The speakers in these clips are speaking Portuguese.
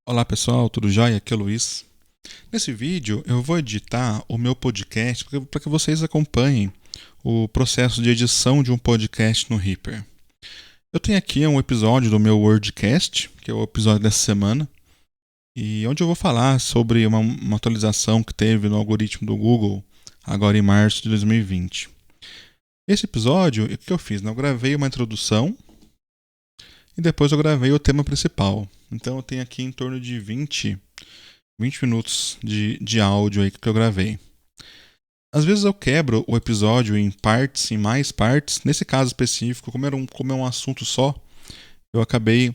Olá pessoal, tudo jóia? Aqui é o Luiz. Nesse vídeo eu vou editar o meu podcast para que vocês acompanhem o processo de edição de um podcast no Reaper. Eu tenho aqui um episódio do meu Wordcast, que é o episódio dessa semana, e onde eu vou falar sobre uma atualização que teve no algoritmo do Google agora em março de 2020. Esse episódio, o que eu fiz? Eu gravei uma introdução e depois eu gravei o tema principal. Então eu tenho aqui em torno de 20 minutos de áudio aí que eu gravei. Às vezes eu quebro o episódio em partes, em mais partes. Nesse caso específico, como é um assunto só, eu acabei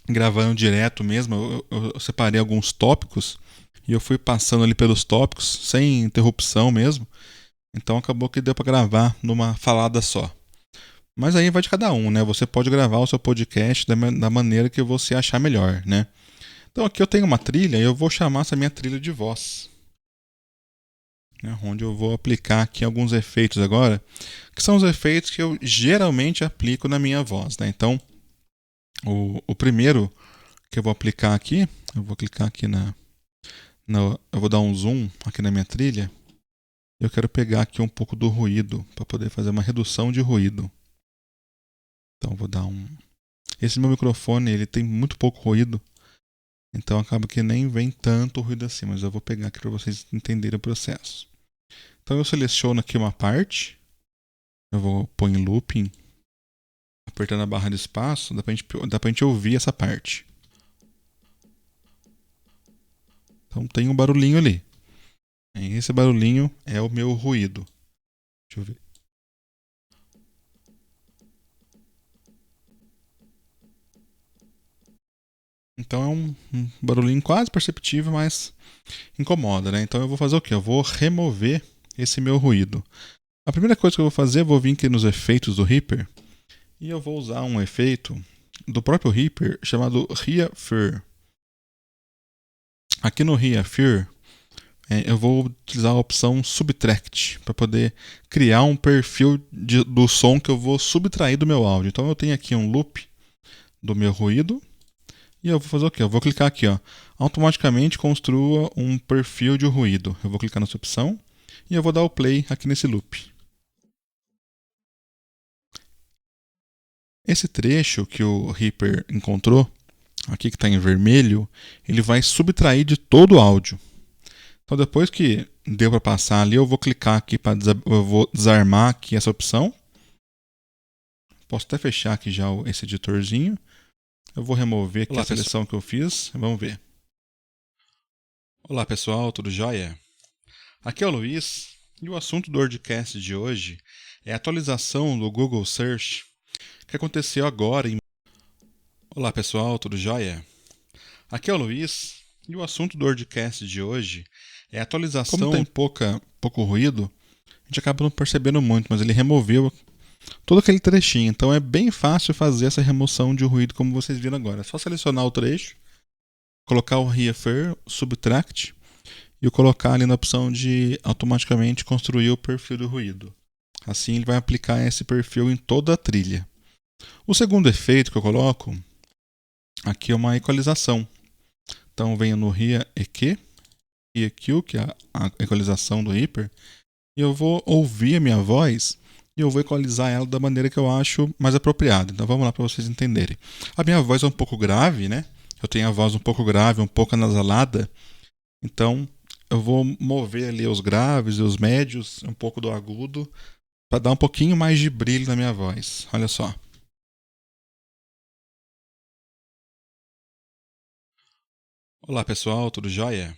gravando direto mesmo. Eu separei alguns tópicos e eu fui passando ali pelos tópicos, sem interrupção mesmo. Então acabou que deu para gravar numa falada só. Mas aí vai de cada um, né? Você pode gravar o seu podcast da maneira que você achar melhor, né? Então aqui eu tenho uma trilha e eu vou chamar essa minha trilha de voz, né, onde eu vou aplicar aqui alguns efeitos agora, que são os efeitos que eu geralmente aplico na minha voz. Né? Então, o primeiro que eu vou aplicar aqui, eu vou clicar aqui eu vou dar um zoom aqui na minha trilha. Eu quero pegar aqui um pouco do ruído para poder fazer uma redução de ruído. Então, eu vou dar um. Esse meu microfone ele tem muito pouco ruído, então acaba que nem vem tanto ruído assim, mas eu vou pegar aqui para vocês entenderem o processo. Então eu seleciono aqui uma parte, eu vou pôr em looping, apertando a barra de espaço, dá pra gente ouvir essa parte. Então tem um barulhinho ali. E esse barulhinho é o meu ruído. Deixa eu ver. Então é um barulhinho quase perceptível, mas incomoda, né? Então eu vou fazer o quê? Eu vou remover esse meu ruído. A primeira coisa que eu vou fazer, eu vou vir aqui nos efeitos do Reaper e eu vou usar um efeito do próprio Reaper chamado Reaffirm. Aqui no Reaffirm, eu vou utilizar a opção Subtract para poder criar um perfil do som que eu vou subtrair do meu áudio. Então eu tenho aqui um loop do meu ruído e eu vou fazer o quê? Eu vou clicar aqui, ó, automaticamente construa um perfil de ruído. Eu vou clicar nessa opção e eu vou dar o play aqui nesse loop. Esse trecho que o Reaper encontrou, aqui que está em vermelho, ele vai subtrair de todo o áudio. Então depois que deu para passar ali, eu vou clicar aqui eu vou desarmar aqui essa opção. Posso até fechar aqui já esse editorzinho. Eu vou remover aqui a seleção que eu fiz. Vamos ver. Olá pessoal, tudo jóia? Aqui é o Luiz e o assunto do Wordcast de hoje é a atualização do Google Search que aconteceu agora em... Olá pessoal, tudo jóia? Aqui é o Luiz e o assunto do Wordcast de hoje é a atualização... Como tem pouco ruído, a gente acaba não percebendo muito, mas ele removeu todo aquele trechinho. Então é bem fácil fazer essa remoção de ruído como vocês viram agora. É só selecionar o trecho, colocar o Reaffirm, Subtract e colocar ali na opção de automaticamente construir o perfil do ruído. Assim ele vai aplicar esse perfil em toda a trilha. O segundo efeito que eu coloco aqui é uma equalização. Então eu venho no Reaq, EQ, que é a equalização do Reaper, e eu vou ouvir a minha voz e eu vou equalizar ela da maneira que eu acho mais apropriada. Então vamos lá para vocês entenderem. A minha voz é um pouco grave, né? Eu tenho a voz um pouco grave, um pouco anasalada. Então eu vou mover ali os graves e os médios, um pouco do agudo, para dar um pouquinho mais de brilho na minha voz. Olha só. Olá pessoal, tudo jóia?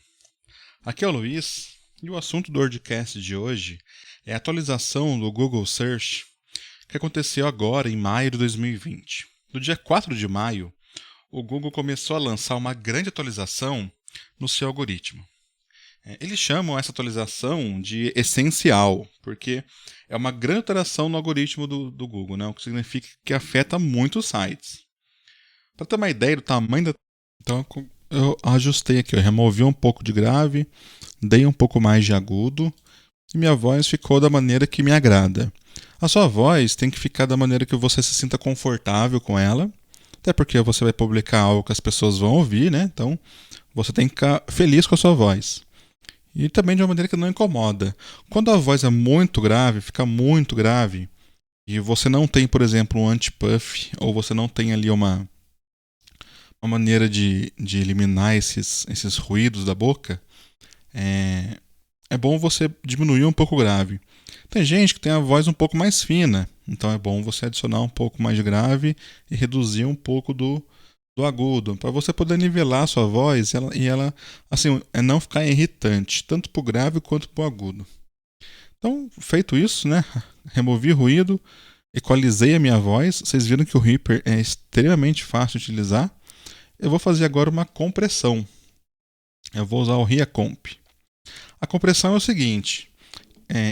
Aqui é o Luiz e o assunto do Wordcast de hoje é a atualização do Google Search que aconteceu agora em maio de 2020. No dia 4 de maio, o Google começou a lançar uma grande atualização no seu algoritmo. Eles chamam essa atualização de essencial, porque é uma grande alteração no algoritmo do Google, né? O que significa que afeta muitos sites. Para ter uma ideia do tamanho da... Então eu ajustei aqui, eu removi um pouco de grave, dei um pouco mais de agudo e minha voz ficou da maneira que me agrada. A sua voz tem que ficar da maneira que você se sinta confortável com ela, Até porque você vai publicar algo que as pessoas vão ouvir, né? Então você tem que ficar feliz com a sua voz. E também de uma maneira que não incomoda. Quando a voz é muito grave, fica muito grave, e você não tem, por exemplo, um anti-puff, ou você não tem ali uma maneira de eliminar esses ruídos da boca, é bom você diminuir um pouco o grave. Tem gente que tem a voz um pouco mais fina, então é bom você adicionar um pouco mais de grave e reduzir um pouco do agudo, para você poder nivelar a sua voz e ela assim, não ficar irritante, tanto para o grave quanto para o agudo. Então, feito isso, né, removi ruído, equalizei a minha voz, vocês viram que o Reaper é extremamente fácil de utilizar. Eu vou fazer agora uma compressão. Eu vou usar o RiaComp. A compressão é o seguinte,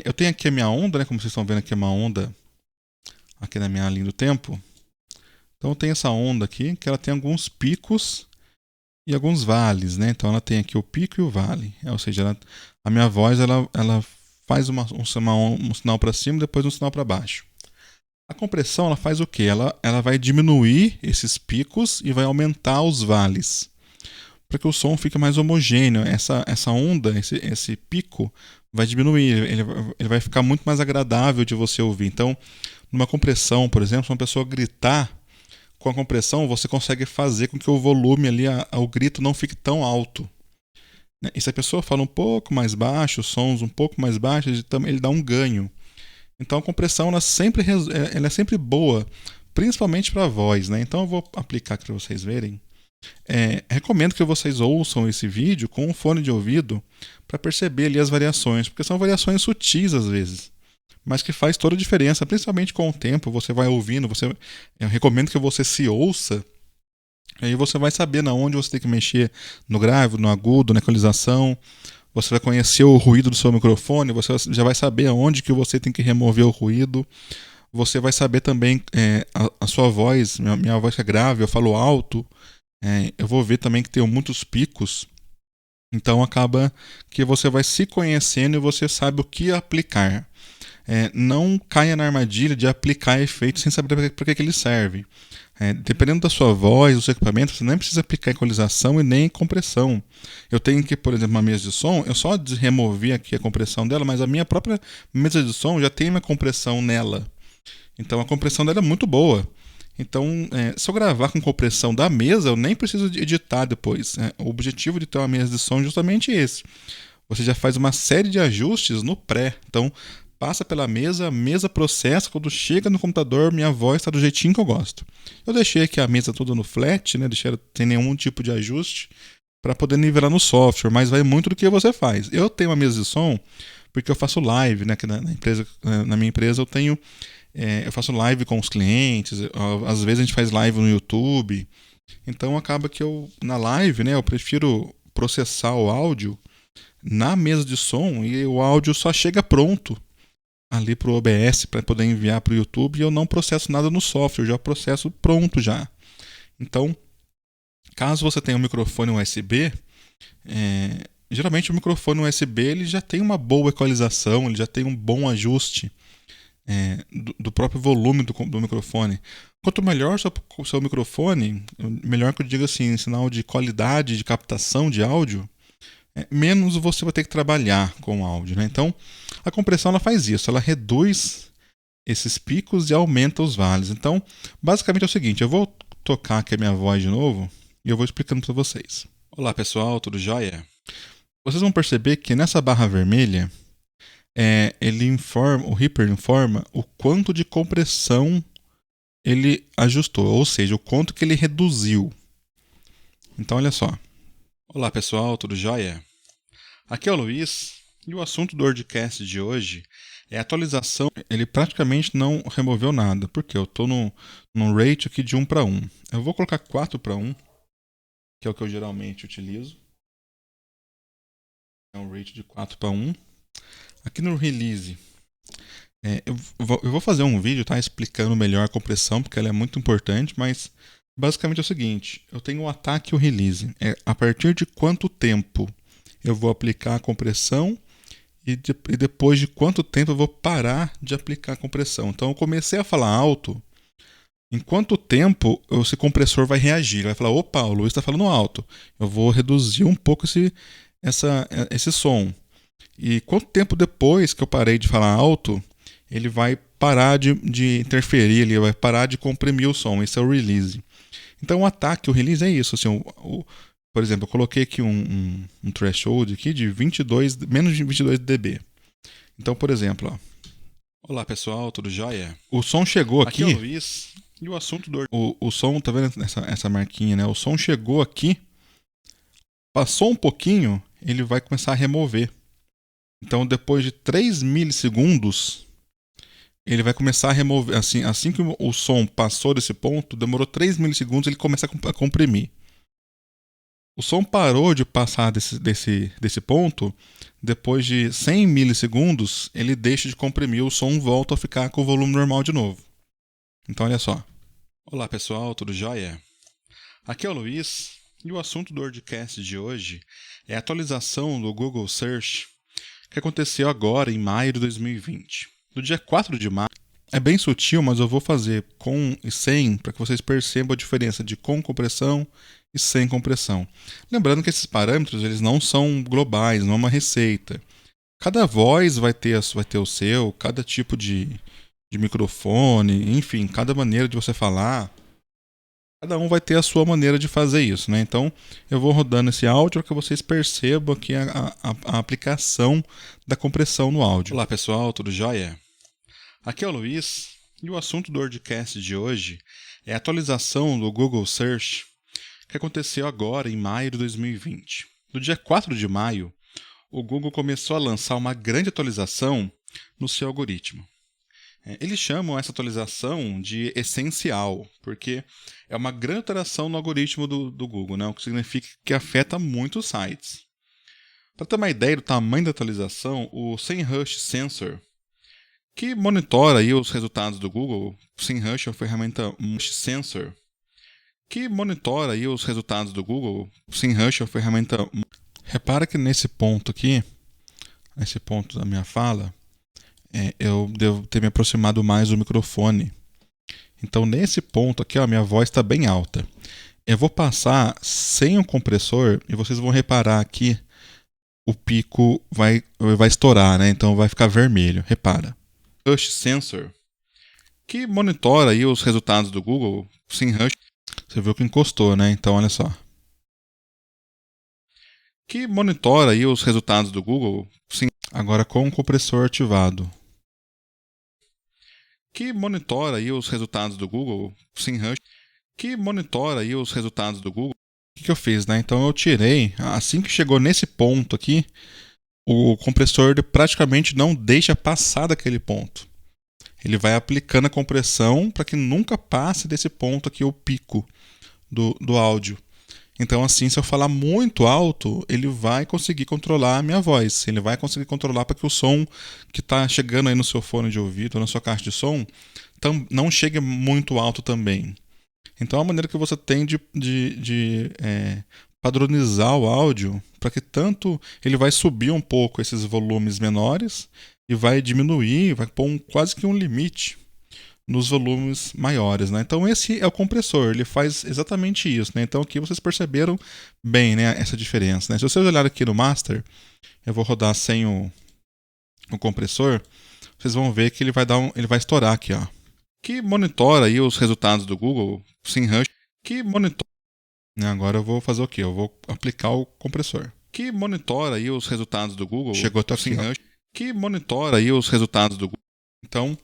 eu tenho aqui a minha onda, né, como vocês estão vendo aqui, uma onda aqui na minha linha do tempo. Então tem essa onda aqui, que ela tem alguns picos e alguns vales, né? Então ela tem aqui o pico e o vale. Ou seja, a minha voz ela faz um sinal para cima e depois um sinal para baixo. A compressão ela faz o quê? Ela vai diminuir esses picos e vai aumentar os vales, para que o som fique mais homogêneo. Essa onda, esse pico, vai diminuir, ele vai ficar muito mais agradável de você ouvir. Então, numa compressão, por exemplo, se uma pessoa gritar, com a compressão você consegue fazer com que o volume ali, o grito não fique tão alto. E se a pessoa fala um pouco mais baixo, sons um pouco mais baixos, ele dá um ganho. Então a compressão ela é sempre boa, principalmente para a voz, né? Então eu vou aplicar aqui para vocês verem. Recomendo que vocês ouçam esse vídeo com um fone de ouvido para perceber ali as variações, porque são variações sutis às vezes, mas que faz toda a diferença, principalmente com o tempo. Você vai ouvindo, eu recomendo que você se ouça, aí você vai saber na onde você tem que mexer, no grave, no agudo, na equalização. Você vai conhecer o ruído do seu microfone, você já vai saber aonde que você tem que remover o ruído. Você vai saber também a sua voz, minha voz é grave, eu falo alto. Eu vou ver também que tem muitos picos. Então acaba que você vai se conhecendo e você sabe o que aplicar. Não caia na armadilha de aplicar efeitos sem saber para que ele serve. Dependendo da sua voz, do seu equipamento, você nem precisa aplicar equalização e nem compressão. Eu tenho aqui, por exemplo, uma mesa de som, eu só removi aqui a compressão dela, mas a minha própria mesa de som já tem uma compressão nela. Então a compressão dela é muito boa. Então, se eu gravar com compressão da mesa, eu nem preciso editar depois. O objetivo de ter uma mesa de som é justamente esse. Você já faz uma série de ajustes no pré. Então, passa pela a mesa processa, quando chega no computador, minha voz está do jeitinho que eu gosto. Eu deixei aqui a mesa toda no flat, né? Deixei ela sem nenhum tipo de ajuste para poder nivelar no software, mas vai muito do que você faz. Eu tenho uma mesa de som porque eu faço live, né? Que na minha empresa eu faço live com os clientes, às vezes a gente faz live no YouTube. Então acaba que na live, né, eu prefiro processar o áudio na mesa de som e o áudio só chega pronto ali para o OBS para poder enviar para o YouTube, e eu não processo nada no software, eu já processo pronto já. Então, caso você tenha um microfone USB, geralmente o microfone USB ele já tem uma boa equalização, ele já tem um bom ajuste do próprio volume do microfone. Quanto melhor o seu microfone, melhor que eu diga assim, em sinal de qualidade de captação de áudio, menos você vai ter que trabalhar com o áudio, né? Então, a compressão ela faz isso, ela reduz esses picos e aumenta os vales. Então, basicamente é o seguinte, eu vou tocar aqui a minha voz de novo e eu vou explicando para vocês. Olá pessoal, tudo jóia? Vocês vão perceber que nessa barra vermelha, o Reaper informa o quanto de compressão ele ajustou, ou seja, o quanto que ele reduziu. Então, olha só. Olá pessoal, tudo jóia? Aqui é o Luiz, e o assunto do WordCast de hoje é a atualização. Ele praticamente não removeu nada, porque eu estou num rate aqui de 1:1. Eu vou colocar 4:1, que é o que eu geralmente utilizo. É um rate de 4:1. Aqui no release, eu vou fazer um vídeo, tá, explicando melhor a compressão, porque ela é muito importante, mas basicamente é o seguinte, eu tenho o ataque e o release. A partir de quanto tempo eu vou aplicar a compressão e depois de quanto tempo eu vou parar de aplicar a compressão. Então eu comecei a falar alto, Em quanto tempo esse compressor vai reagir? Ele vai falar, opa, o Luiz está falando alto. Eu vou reduzir um pouco esse som. E quanto tempo depois que eu parei de falar alto, ele vai parar de interferir, ele vai parar de comprimir o som. Esse é o release. Então o ataque, o release é isso. Assim, por exemplo, eu coloquei aqui um threshold aqui de 22, menos de 22 dB. Então, por exemplo, ó. Olá pessoal, tudo jóia? O som chegou aqui. Aqui é o Luiz. E o assunto do. O som, tá vendo essa marquinha, né? O som chegou aqui, passou um pouquinho, ele vai começar a remover. Então, depois de 3 milissegundos, ele vai começar a remover. Assim que o som passou desse ponto, demorou 3 milissegundos, ele começa a comprimir. O som parou de passar desse ponto, depois de 100 milissegundos, ele deixa de comprimir, o som volta a ficar com o volume normal de novo. Então, olha só. Olá pessoal, tudo jóia? Aqui é o Luiz e o assunto do WordCast de hoje é a atualização do Google Search que aconteceu agora em maio de 2020. No dia 4 de maio, é bem sutil, mas eu vou fazer com e sem para que vocês percebam a diferença de com compressão e sem compressão. Lembrando que esses parâmetros eles não são globais, não é uma receita. Cada voz vai ter o seu, cada tipo de microfone, enfim, cada maneira de você falar, cada um vai ter a sua maneira de fazer isso, né? Então, eu vou rodando esse áudio para que vocês percebam aqui a aplicação da compressão no áudio. Olá pessoal, tudo jóia? Aqui é o Luiz e o assunto do WordCast de hoje é a atualização do Google Search que aconteceu agora em maio de 2020. No dia 4 de maio, o Google começou a lançar uma grande atualização no seu algoritmo. Eles chamam essa atualização de essencial, porque é uma grande alteração no algoritmo do Google, né? O que significa que afeta muitos sites. Para ter uma ideia do tamanho da atualização, o SEMrush Sensor, que monitora aí os resultados do Google, o SEMrush é uma ferramenta Sensor, que monitora aí os resultados do Google, o SEMrush é uma ferramenta. Repara que nesse ponto aqui, nesse ponto da minha fala, eu devo ter me aproximado mais do microfone. Então, nesse ponto aqui, ó, minha voz está bem alta. Eu vou passar sem o compressor e vocês vão reparar aqui o pico vai estourar, né? Então vai ficar vermelho. Repara. Rush Sensor, que monitora aí os resultados do Google, SEMrush. Você viu que encostou, né? Então, olha só. Que monitora aí os resultados do Google, agora com o compressor ativado. Que monitora aí os resultados do Google, SEMrush, que monitora aí os resultados do Google. O que eu fiz, né? Então eu tirei, assim que chegou nesse ponto aqui, o compressor praticamente não deixa passar daquele ponto. Ele vai aplicando a compressão para que nunca passe desse ponto aqui o pico do áudio. Então, assim, se eu falar muito alto, ele vai conseguir controlar a minha voz. Ele vai conseguir controlar para que o som que está chegando aí no seu fone de ouvido ou na sua caixa de som não chegue muito alto também. Então, é uma maneira que você tem de padronizar o áudio para que tanto ele vai subir um pouco esses volumes menores e vai diminuir, vai pôr quase que um limite nos volumes maiores, né? Então esse é o compressor, ele faz exatamente isso, né? Então aqui vocês perceberam bem, né, essa diferença, né? Se vocês olharem aqui no master, eu vou rodar sem o compressor, vocês vão ver que ele vai estourar aqui, ó. Que monitora aí os resultados do Google, SEMrush, que monitora. Agora eu vou fazer o quê? Eu vou aplicar o compressor. Que monitora aí os resultados do Google. Chegou até aqui, SEMrush, que monitora aí os resultados do Google. Então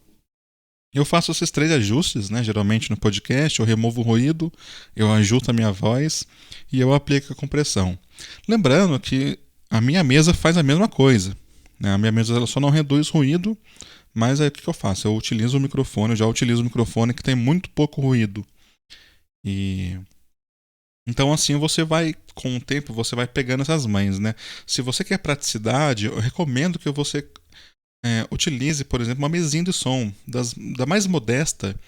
eu faço esses 3 ajustes, né? Geralmente no podcast, eu removo o ruído, eu ajusto a minha voz e eu aplico a compressão. Lembrando que a minha mesa faz a mesma coisa, né? A minha mesa ela só não reduz ruído, mas aí o que eu faço? Eu utilizo o microfone, eu já utilizo o microfone que tem muito pouco ruído. Então assim você vai, com o tempo, você vai pegando essas manhas, né? Se você quer praticidade, eu recomendo que você utilize, por exemplo, uma mesinha de som da mais modesta,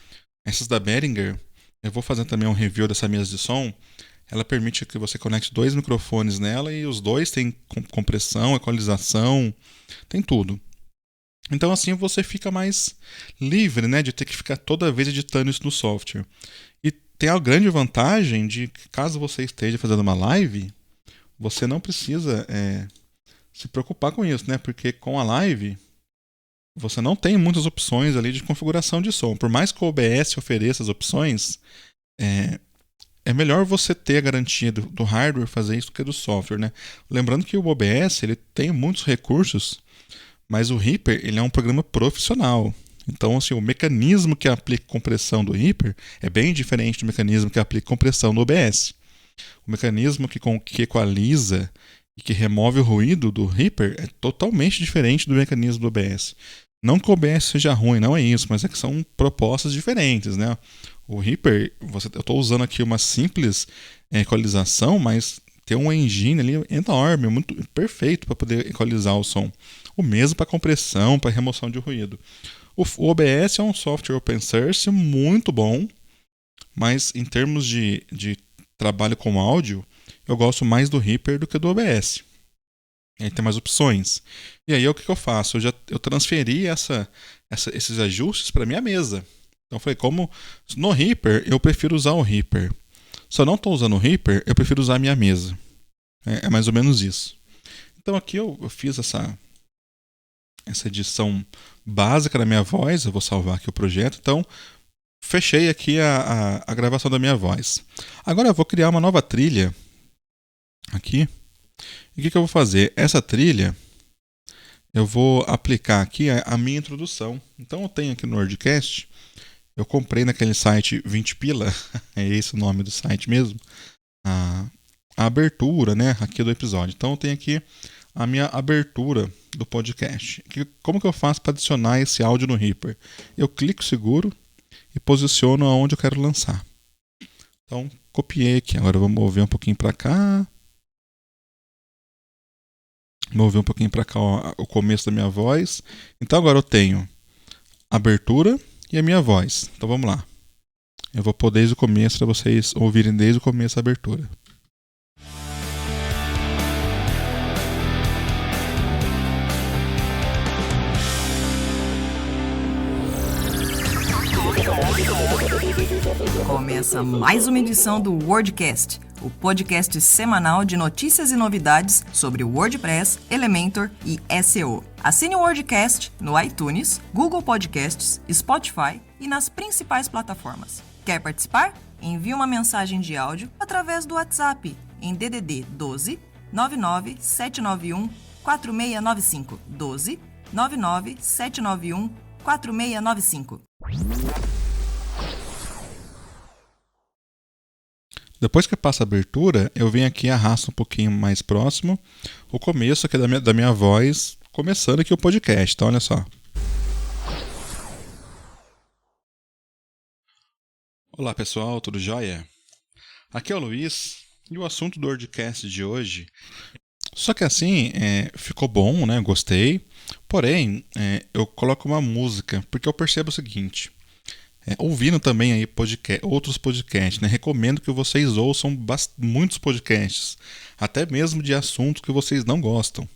essas da Behringer. Eu vou fazer também um review dessa mesa de som. Ela permite que você conecte 2 microfones nela e os dois têm compressão, equalização, tem tudo. Então assim você fica mais livre, né, de ter que ficar toda vez editando isso no software. E tem a grande vantagem de que caso você esteja fazendo uma live, você não precisa se preocupar com isso, né? Porque com a live você não tem muitas opções ali de configuração de som. Por mais que o OBS ofereça as opções, é, é melhor você ter a garantia do hardware fazer isso do que do software, né? Lembrando que o OBS ele tem muitos recursos, mas o Reaper ele é um programa profissional. Então, assim, o mecanismo que aplica compressão do Reaper é bem diferente do mecanismo que aplica compressão no OBS. O mecanismo que equaliza e que remove o ruído do Reaper é totalmente diferente do mecanismo do OBS. Não que o OBS seja ruim, não é isso, mas é que são propostas diferentes, né? O Reaper, eu estou usando aqui uma simples equalização, mas tem um engine ali enorme, muito perfeito para poder equalizar o som. O mesmo para compressão, para remoção de ruído. O OBS é um software open source muito bom, mas em termos de trabalho com áudio, eu gosto mais do Reaper do que do OBS. Aí tem mais opções. E aí o que eu faço? Eu transferi esses ajustes para minha mesa. Então eu falei, como no Reaper eu prefiro usar o Reaper. Se eu não estou usando o Reaper, eu prefiro usar a minha mesa. É mais ou menos isso. Então aqui eu fiz essa edição básica da minha voz. Eu vou salvar aqui o projeto. Então fechei aqui a gravação da minha voz. Agora eu vou criar uma nova trilha aqui. E o que eu vou fazer? Essa trilha eu vou aplicar aqui a minha introdução. Então eu tenho aqui no WordCast, eu comprei naquele site 20 pila, é esse o nome do site mesmo, a abertura, né, aqui do episódio. Então eu tenho aqui a minha abertura do podcast. Como que eu faço para adicionar esse áudio no Reaper? Eu clico seguro e posiciono aonde eu quero lançar. Então copiei aqui. Agora eu vou mover um pouquinho para cá. Mover um pouquinho para cá o começo da minha voz. Então agora eu tenho abertura e a minha voz. Então vamos lá. Eu vou pôr desde o começo para vocês ouvirem desde o começo a abertura. Começa mais uma edição do WordCast, o podcast semanal de notícias e novidades sobre WordPress, Elementor e SEO. Assine o WordCast no iTunes, Google Podcasts, Spotify e nas principais plataformas. Quer participar? Envie uma mensagem de áudio através do WhatsApp em DDD 12 99 791 4695 12 99 791 4695. Depois que passa a abertura, eu venho aqui e arrasto um pouquinho mais próximo o começo aqui da minha voz, começando aqui o podcast. Então olha só. Olá pessoal, tudo jóia? Aqui é o Luiz e o assunto do WordCast de hoje. Só que assim, ficou bom, né? Gostei. Porém, eu coloco uma música, porque eu percebo o seguinte. Ouvindo também aí outros podcasts, né? Recomendo que vocês ouçam muitos podcasts, até mesmo de assuntos que vocês não gostam.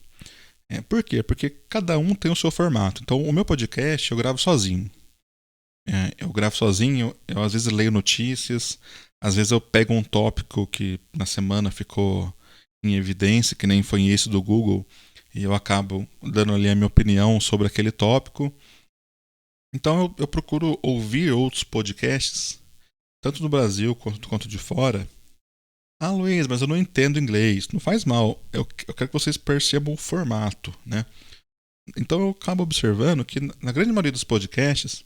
Por quê? Porque cada um tem o seu formato. Então, o meu podcast eu gravo sozinho. Eu gravo sozinho, eu às vezes leio notícias, às vezes eu pego um tópico que na semana ficou em evidência, que nem foi esse do Google, e eu acabo dando ali a minha opinião sobre aquele tópico. Então eu procuro ouvir outros podcasts, tanto do Brasil quanto de fora. Ah, Luiz, mas eu não entendo inglês. Não faz mal. Eu quero que vocês percebam o formato, né? Então eu acabo observando que na grande maioria dos podcasts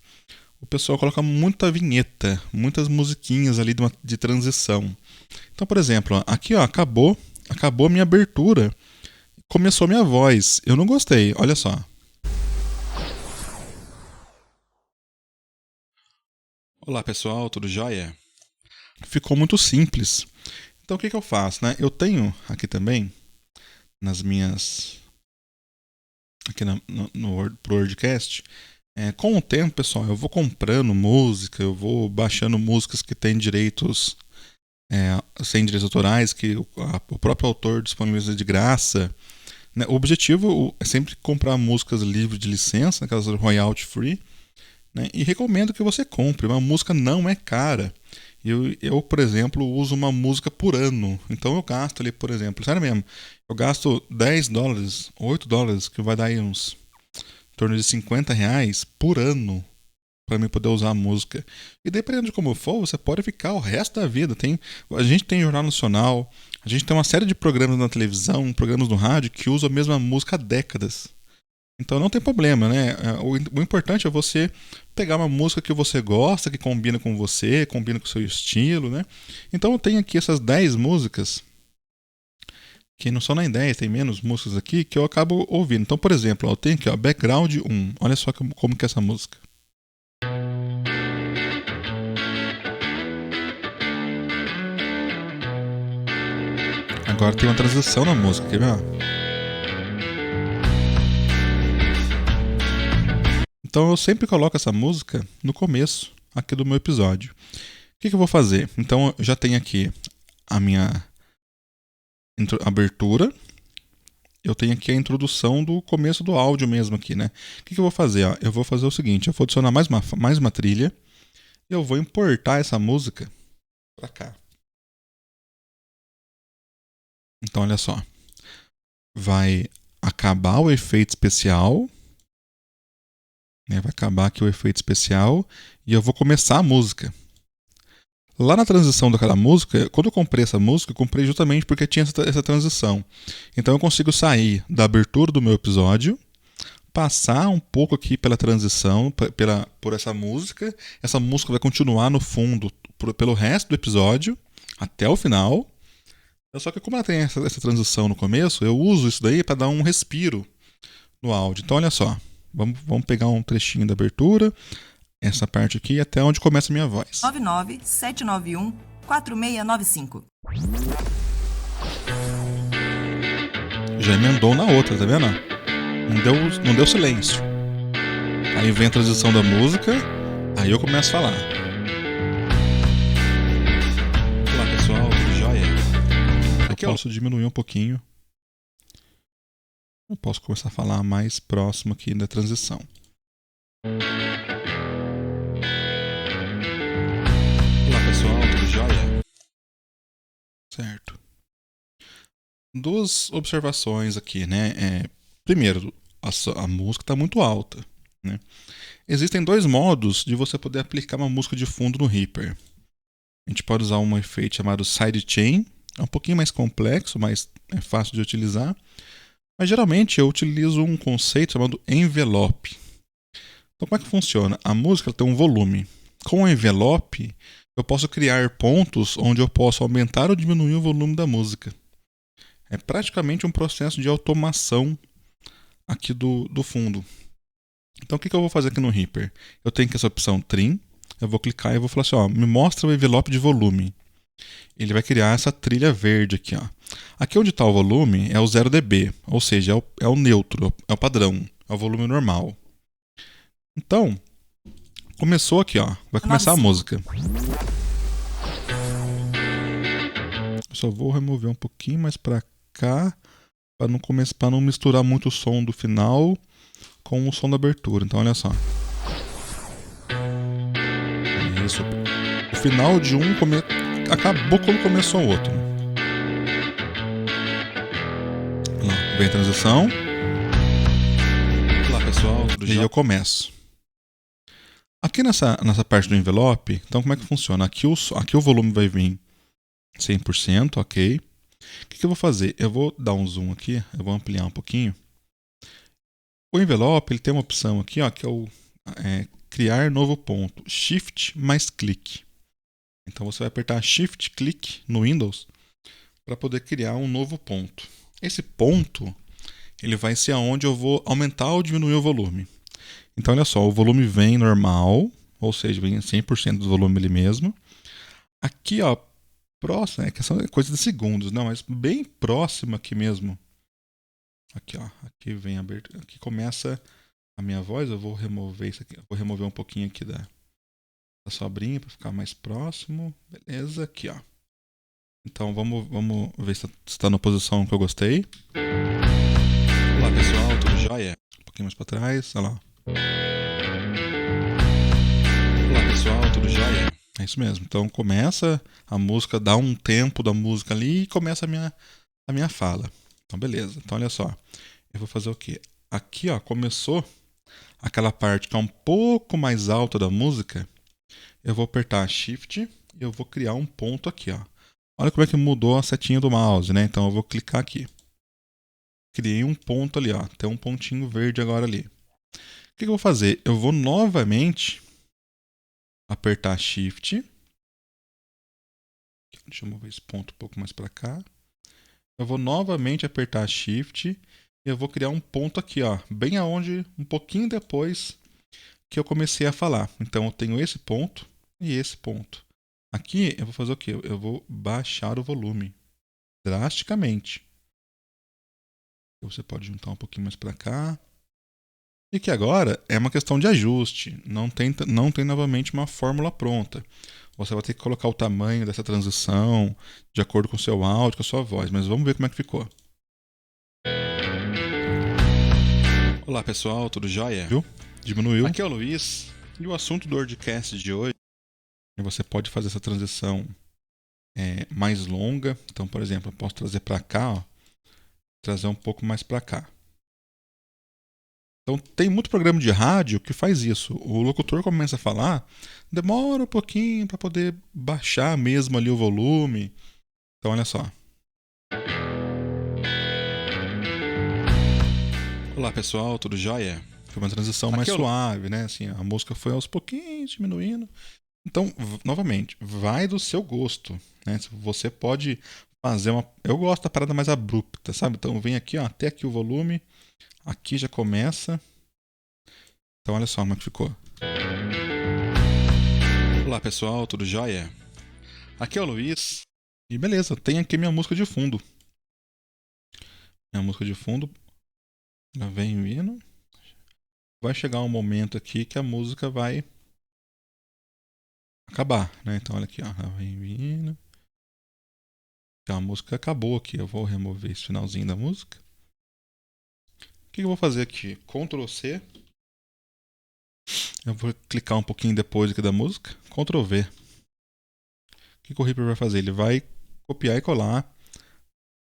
o pessoal coloca muita vinheta, muitas musiquinhas ali de transição. Então, por exemplo, aqui ó, acabou a minha abertura, começou a minha voz. Eu não gostei, olha só. Olá pessoal, tudo jóia? Ficou muito simples. Então o que eu faço, né? Eu tenho aqui também, nas minhas... aqui pro WordCast, com o tempo, pessoal, eu vou comprando música, eu vou baixando músicas que têm direitos sem direitos autorais, que o próprio autor disponibiliza de graça. né? O objetivo é sempre comprar músicas livres de licença, aquelas royalty free, né? E recomendo que você compre. Uma música não é cara. Eu, por exemplo, uso uma música por ano. Então eu gasto ali, por exemplo, sério mesmo, eu gasto $10, $8, que vai dar aí uns em torno de R$ 50 por ano para mim poder usar a música. E dependendo de como for, você pode ficar o resto da vida. A gente tem Jornal Nacional, a gente tem uma série de programas na televisão, programas no rádio que usam a mesma música há décadas. Então não tem problema, né? O importante é você pegar uma música que você gosta, que combina com você, combina com o seu estilo, né? Então eu tenho aqui essas 10 músicas, que não são nem 10, tem menos músicas aqui, que eu acabo ouvindo. Então, por exemplo, eu tenho aqui, ó, Background 1. Olha só como que é essa música. Agora tem uma transição na música, quer ver? Então eu sempre coloco essa música no começo aqui do meu episódio. O que eu vou fazer? Então eu já tenho aqui a minha abertura. Eu tenho aqui a introdução do começo do áudio mesmo aqui, né? O que eu vou fazer? Ó? Eu vou fazer o seguinte, eu vou adicionar mais uma trilha. E eu vou importar essa música para cá. Então olha só. Vai acabar o efeito especial. Vai acabar aqui o efeito especial e eu vou começar a música. Lá na transição daquela música, quando eu comprei essa música, eu comprei justamente porque tinha essa transição. Então eu consigo sair da abertura do meu episódio, passar um pouco aqui pela transição, por essa música. Essa música vai continuar no fundo pelo resto do episódio, até o final. Só que como ela tem essa transição no começo, eu uso isso daí para dar um respiro no áudio. Então olha só. Vamos pegar um trechinho da abertura, essa parte aqui, até onde começa a minha voz. 99791-4695. Já emendou na outra, tá vendo? Não deu silêncio. Aí vem a transição da música, aí eu começo a falar. Olá pessoal, tudo jóia? Aqui eu posso diminuir um pouquinho. Eu posso começar a falar mais próximo aqui da transição. Olá pessoal, tudo jóia? Certo. Duas observações aqui, né? Primeiro, a música está muito alta, né? Existem dois modos de você poder aplicar uma música de fundo no Reaper. A gente pode usar um efeito chamado sidechain, é um pouquinho mais complexo, mas é fácil de utilizar. Mas geralmente eu utilizo um conceito chamado envelope. Então como é que funciona? A música tem um volume. Com o envelope, eu posso criar pontos onde eu posso aumentar ou diminuir o volume da música. É praticamente um processo de automação aqui do fundo. Então o que eu vou fazer aqui no Reaper? Eu tenho aqui essa opção Trim. Eu vou clicar e vou falar assim, ó, me mostra o envelope de volume. Ele vai criar essa trilha verde aqui, ó. Aqui onde está o volume é o 0 dB, ou seja, é o neutro, é o padrão, é o volume normal. Então, começou aqui, ó. Vai começar a música. Eu só vou remover um pouquinho mais para cá, para não misturar muito o som do final com o som da abertura. Então, olha só. Isso. O final de um acabou quando começou o outro. Lá, vem a transição. Olá pessoal, tudo jóia? E eu começo. Aqui nessa parte do envelope, então como é que funciona? Aqui o volume vai vir 100%, ok. O que eu vou fazer? Eu vou dar um zoom aqui, eu vou ampliar um pouquinho. O envelope ele tem uma opção aqui, ó, que é o criar novo ponto, Shift mais clique. Então você vai apertar Shift clique no Windows para poder criar um novo ponto. Esse ponto ele vai ser aonde eu vou aumentar ou diminuir o volume. Então olha só, o volume vem normal, ou seja, vem 100% do volume ele mesmo. Aqui, ó, próximo, que são coisas de segundos, não, mas bem próximo aqui mesmo. Aqui, ó, aqui vem aqui começa a minha voz, eu vou remover isso aqui, eu vou remover um pouquinho aqui da sobrinha para ficar mais próximo. Beleza, aqui, ó. Então vamos ver se está na posição que eu gostei. Olá pessoal, tudo jóia? Um pouquinho mais pra trás, olha lá. Olá pessoal, tudo jóia? É isso mesmo, então começa a música, dá um tempo da música ali e começa a minha fala. Então beleza, então olha só, eu vou fazer o quê? Aqui ó, começou aquela parte que é um pouco mais alta da música, eu vou apertar Shift e eu vou criar um ponto aqui ó. Olha como é que mudou a setinha do mouse, né? Então eu vou clicar aqui. Criei um ponto ali, ó. Tem um pontinho verde agora ali. O que eu vou fazer? Eu vou novamente apertar Shift. Deixa eu mover esse ponto um pouco mais para cá. Eu vou novamente apertar Shift e eu vou criar um ponto aqui, ó, bem aonde, um pouquinho depois que eu comecei a falar. Então eu tenho esse ponto e esse ponto. Aqui eu vou fazer o quê? Eu vou baixar o volume drasticamente. Você pode juntar um pouquinho mais para cá. E que agora é uma questão de ajuste. Não tem novamente uma fórmula pronta. Você vai ter que colocar o tamanho dessa transição de acordo com o seu áudio, com a sua voz. Mas vamos ver como é que ficou. Olá pessoal, tudo jóia? Viu? Diminuiu. Aqui é o Luiz. E o assunto do WordCast de hoje é você pode fazer essa transição mais longa. Então, por exemplo, eu posso trazer para cá, ó, trazer um pouco mais para cá. Então tem muito programa de rádio que faz isso. O locutor começa a falar, demora um pouquinho para poder baixar mesmo ali o volume. Então olha só. Olá pessoal, tudo jóia? Foi uma transição mais suave, né? Assim, a música foi aos pouquinhos diminuindo. Então, novamente, vai do seu gosto, né? Você pode fazer uma... Eu gosto da parada mais abrupta, sabe? Então vem aqui, ó, até aqui o volume. Aqui já começa. Então olha só como é que ficou. Olá pessoal, tudo jóia? Aqui é o Luiz. E beleza, tem aqui minha música de fundo. Minha música de fundo. Ela vem vindo. Vai chegar um momento aqui que a música vai acabar, né? Então olha aqui, ó. Ela vem vindo. Então a música acabou aqui. Eu vou remover esse finalzinho da música. O que eu vou fazer aqui? Ctrl C. Eu vou clicar um pouquinho depois aqui da música. Ctrl V. O que o Reaper vai fazer? Ele vai copiar e colar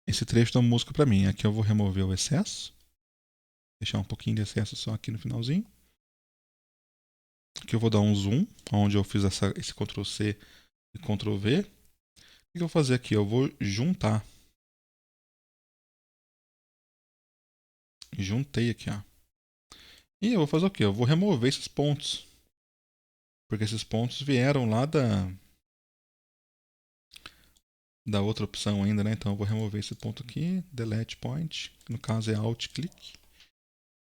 esse trecho da música para mim. Aqui eu vou remover o excesso. Deixar um pouquinho de excesso só aqui no finalzinho. Aqui eu vou dar um zoom, onde eu fiz esse Ctrl C e Ctrl V. O que eu vou fazer aqui? Eu vou juntar. Juntei aqui, ó. E eu vou fazer o quê? Eu vou remover esses pontos. Porque esses pontos vieram lá da outra opção ainda, né? Então eu vou remover esse ponto aqui, delete point, que no caso é alt click.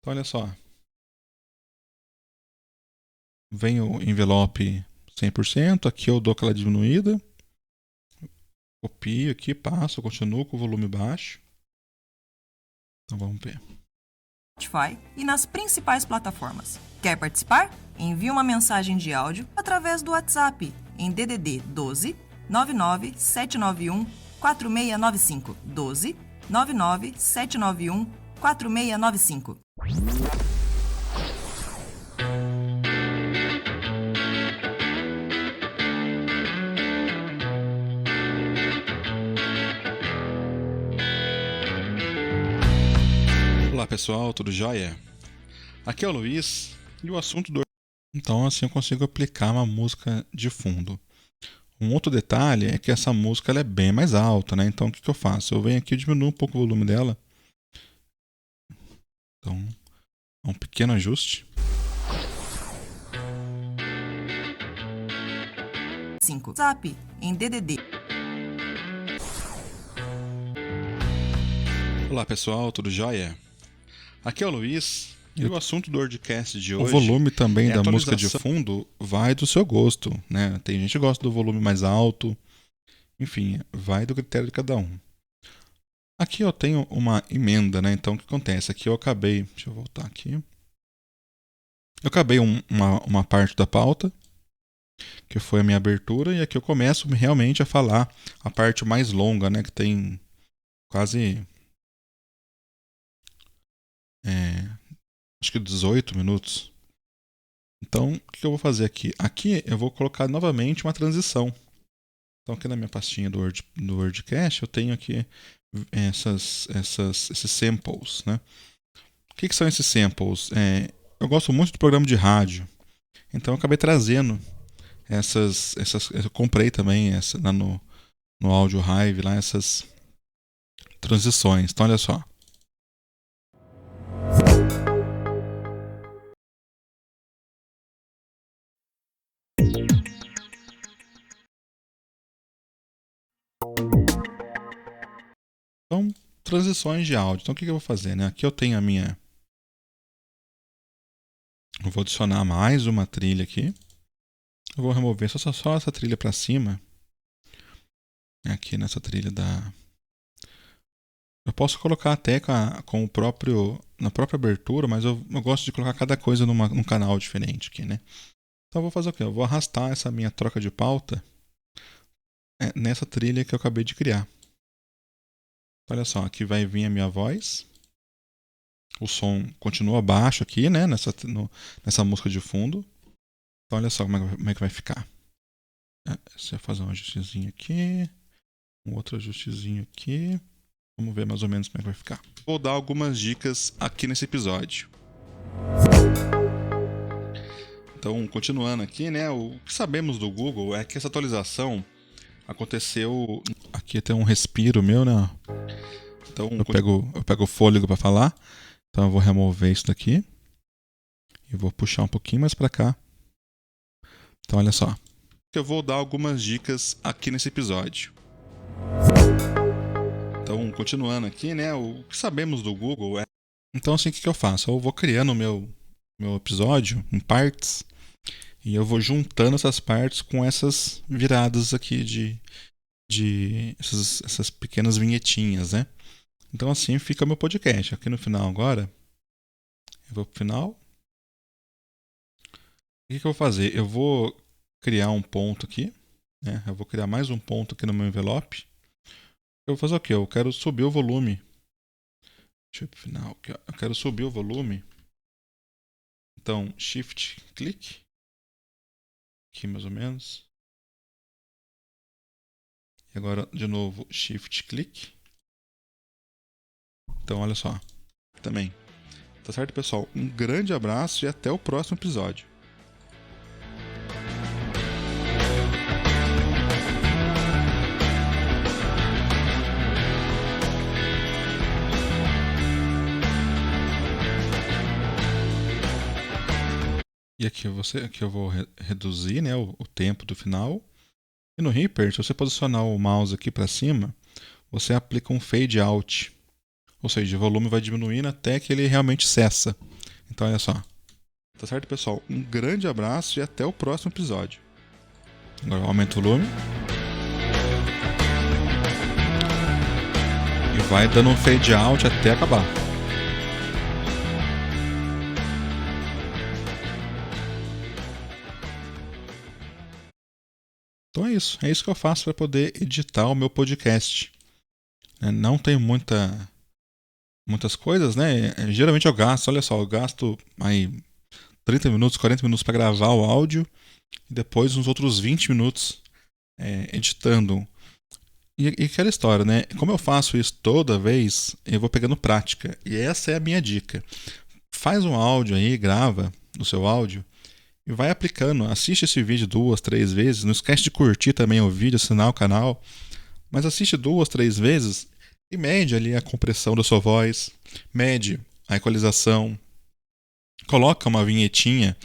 Então olha só. Vem o envelope 100%, aqui eu dou aquela diminuída. Copio aqui, passo, continuo com o volume baixo. Então vamos ver. Spotify e nas principais plataformas. Quer participar? Envie uma mensagem de áudio através do WhatsApp em DDD 12 99 791 4695 12 99 791 4695. Olá pessoal, tudo jóia? Aqui é o Luiz e o assunto do... Então assim eu consigo aplicar uma música de fundo. Um outro detalhe é que essa música ela é bem mais alta, né? Então o que eu faço? Eu venho aqui e diminuo um pouco o volume dela. Então, é um pequeno ajuste. 5. Zap em DDD. Olá pessoal, tudo jóia? Aqui é o Luiz e o assunto do WordCast de hoje... O volume também da música de fundo vai do seu gosto, né? Tem gente que gosta do volume mais alto. Enfim, vai do critério de cada um. Aqui eu tenho uma emenda, né? Então o que acontece? Aqui eu acabei... Deixa eu voltar aqui. Eu acabei uma parte da pauta, que foi a minha abertura, e aqui eu começo realmente a falar a parte mais longa, né? Que tem quase acho que 18 minutos. Então, o que eu vou fazer aqui? Aqui eu vou colocar novamente uma transição. Então, aqui na minha pastinha do WordCast, eu tenho aqui esses samples, né? O que são esses samples? Eu gosto muito do programa de rádio. Então, eu acabei trazendo essas eu comprei também lá no Audio Hive, lá, essas transições. Então, olha só. Então, transições de áudio. Então, o que eu vou fazer, né? Aqui eu tenho a minha... Eu vou adicionar mais uma trilha aqui. Eu vou remover só essa trilha para cima. Aqui nessa trilha da... Eu posso colocar até com o próprio... na própria abertura, mas eu gosto de colocar cada coisa num canal diferente aqui, né? Então, eu vou fazer o quê? Eu vou arrastar essa minha troca de pauta nessa trilha que eu acabei de criar. Olha só, aqui vai vir a minha voz. O som continua baixo aqui, né? Nessa música de fundo. Então, olha só como é que vai ficar. Você vai fazer um ajustezinho aqui. Um outro ajustezinho aqui. Vamos ver mais ou menos como é que vai ficar. Vou dar algumas dicas aqui nesse episódio. Então, continuando aqui, né? O que sabemos do Google é que essa atualização aconteceu... Aqui tem um respiro meu, né? Então, eu pego o fôlego para falar. Então, eu vou remover isso daqui. E vou puxar um pouquinho mais para cá. Então, olha só. Eu vou dar algumas dicas aqui nesse episódio. Então, continuando aqui, né? O que sabemos do Google é... Então, assim, o que eu faço? Eu vou criando o meu episódio em partes. E eu vou juntando essas partes com essas viradas aqui de essas pequenas vinhetinhas, né? Então, assim fica meu podcast. Aqui no final agora, eu vou pro final. O que eu vou fazer? Eu vou criar um ponto aqui, né? Eu vou criar mais um ponto aqui no meu envelope. Eu vou fazer o quê? Eu quero subir o volume. Deixa eu ir pro final aqui, ó. Eu quero subir o volume. Então, Shift, clique. Aqui mais ou menos. E agora, de novo, Shift, clique. Então, olha só. Também. Tá certo, pessoal? Um grande abraço e até o próximo episódio. E aqui eu vou reduzir, né, o tempo do final. E no Reaper, se você posicionar o mouse aqui para cima, você aplica um fade out. Ou seja, o volume vai diminuindo até que ele realmente cessa. Então, olha só. Tá certo, pessoal? Um grande abraço e até o próximo episódio. Agora eu aumento o volume. E vai dando um fade out até acabar. Então é isso que eu faço para poder editar o meu podcast. Não tem muitas coisas, né? Geralmente eu gasto aí 30 minutos, 40 minutos para gravar o áudio e depois uns outros 20 minutos editando. E aquela história, né? Como eu faço isso toda vez, eu vou pegando prática. E essa é a minha dica. Faz um áudio aí, grava o seu áudio e vai aplicando. Assiste esse vídeo 2, 3 vezes. Não esquece de curtir também o vídeo, assinar o canal. Mas assiste 2, 3 vezes e mede ali a compressão da sua voz. Mede a equalização. Coloca uma vinhetinha.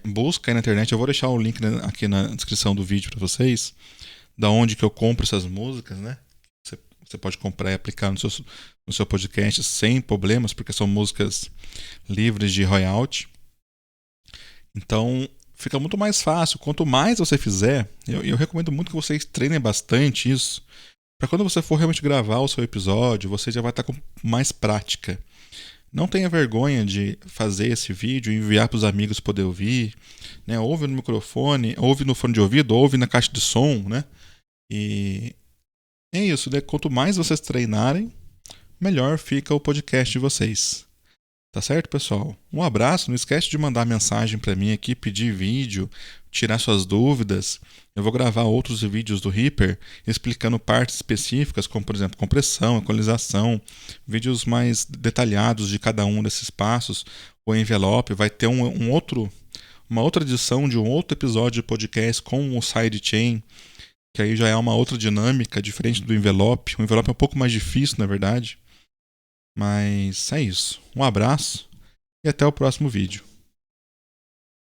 Busca aí na internet. Eu vou deixar o link aqui na descrição do vídeo para vocês. Da onde que eu compro essas músicas, né? Você pode comprar e aplicar no seu podcast sem problemas, porque são músicas livres de royalty. Então, fica muito mais fácil. Quanto mais você fizer, eu recomendo muito que vocês treinem bastante isso, para quando você for realmente gravar o seu episódio, você já vai estar com mais prática. Não tenha vergonha de fazer esse vídeo e enviar para os amigos poder ouvir, né? Ouve no microfone, ouve no fone de ouvido, ouve na caixa de som, né? E é isso, né? Quanto mais vocês treinarem, melhor fica o podcast de vocês. Tá certo, pessoal? Um abraço, não esquece de mandar mensagem para mim aqui, pedir vídeo, tirar suas dúvidas. Eu vou gravar outros vídeos do Reaper explicando partes específicas, como por exemplo compressão, equalização, vídeos mais detalhados de cada um desses passos. O envelope vai ter uma outra edição de um outro episódio de podcast com o sidechain, que aí já é uma outra dinâmica diferente do envelope. O envelope é um pouco mais difícil, na verdade. Mas é isso. Um abraço e até o próximo vídeo.